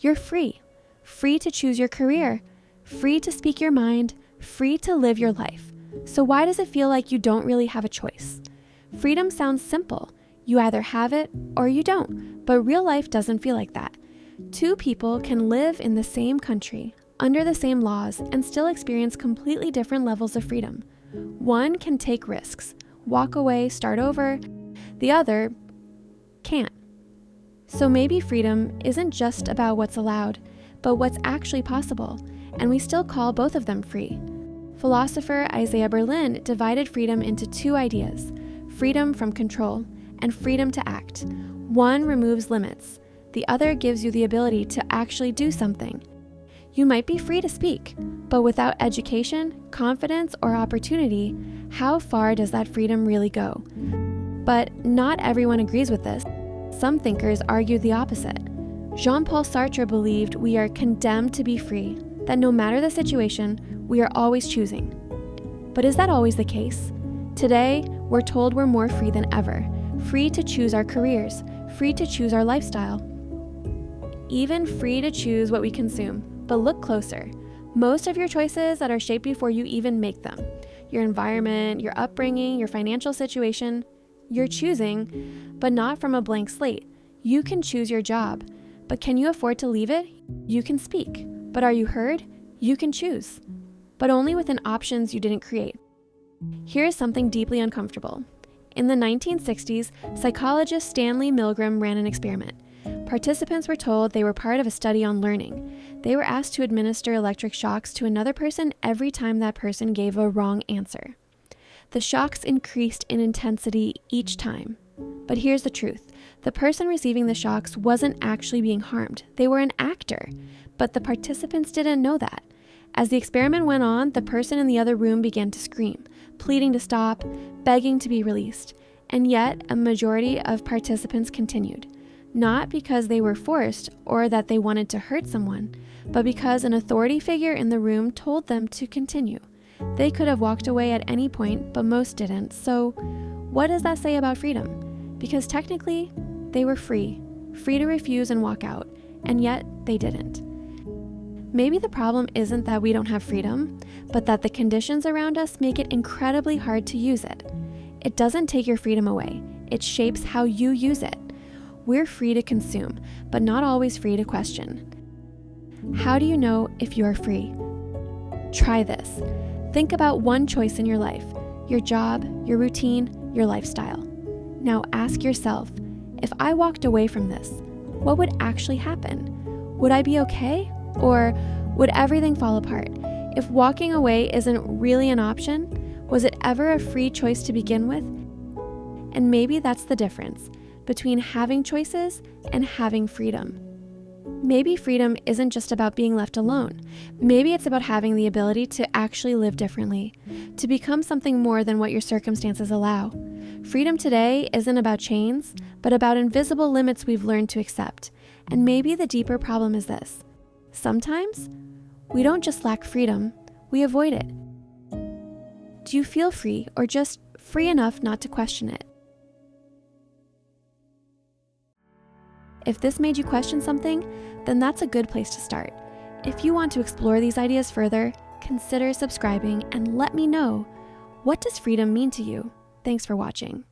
You're free. Free to choose your career, free to speak your mind, free to live your life. So why does it feel like you don't really have a choice? Freedom sounds simple. You either have it or you don't, but real life doesn't feel like that. Two people can live in the same country, under the same laws, and still experience completely different levels of freedom. One can take risks, walk away, start over. The other can't. So maybe freedom isn't just about what's allowed, but what's actually possible, and we still call both of them free. Philosopher Isaiah Berlin divided freedom into two ideas: freedom from control and freedom to act. One removes limits. The other gives you the ability to actually do something. You might be free to speak, but without education, confidence, or opportunity, how far does that freedom really go? But not everyone agrees with this. Some thinkers argue the opposite. Jean-Paul Sartre believed we are condemned to be free, that no matter the situation, we are always choosing. But is that always the case? Today, we're told we're more free than ever, free to choose our careers, free to choose our lifestyle, even free to choose what we consume. But look closer. Most of your choices that are shaped before you even make them, your environment, your upbringing, your financial situation, you're choosing, but not from a blank slate. You can choose your job, but can you afford to leave it? You can speak, but are you heard? You can choose, but only within options you didn't create. Here's something deeply uncomfortable. In the 1960s, psychologist Stanley Milgram ran an experiment. Participants were told they were part of a study on learning. They were asked to administer electric shocks to another person every time that person gave a wrong answer. The shocks increased in intensity each time. But here's the truth. The person receiving the shocks wasn't actually being harmed. They were an actor, but the participants didn't know that. As the experiment went on, the person in the other room began to scream, pleading to stop, begging to be released. And yet, a majority of participants continued. Not because they were forced or that they wanted to hurt someone, but because an authority figure in the room told them to continue. They could have walked away at any point, but most didn't. So what does that say about freedom? Because technically, they were free to refuse and walk out, and yet they didn't. Maybe the problem isn't that we don't have freedom, but that the conditions around us make it incredibly hard to use it. It doesn't take your freedom away. It shapes how you use it. We're free to consume, but not always free to question. How do you know if you are free? Try this. Think about one choice in your life, your job, your routine, your lifestyle. Now ask yourself, if I walked away from this, what would actually happen? Would I be okay? Or would everything fall apart? If walking away isn't really an option, was it ever a free choice to begin with? And maybe that's the difference between having choices and having freedom. Maybe freedom isn't just about being left alone. Maybe it's about having the ability to actually live differently, to become something more than what your circumstances allow. Freedom today isn't about chains, but about invisible limits we've learned to accept. And maybe the deeper problem is this. Sometimes, we don't just lack freedom, we avoid it. Do you feel free or just free enough not to question it? If this made you question something, then that's a good place to start. If you want to explore these ideas further, consider subscribing and let me know, what does freedom mean to you? Thanks for watching.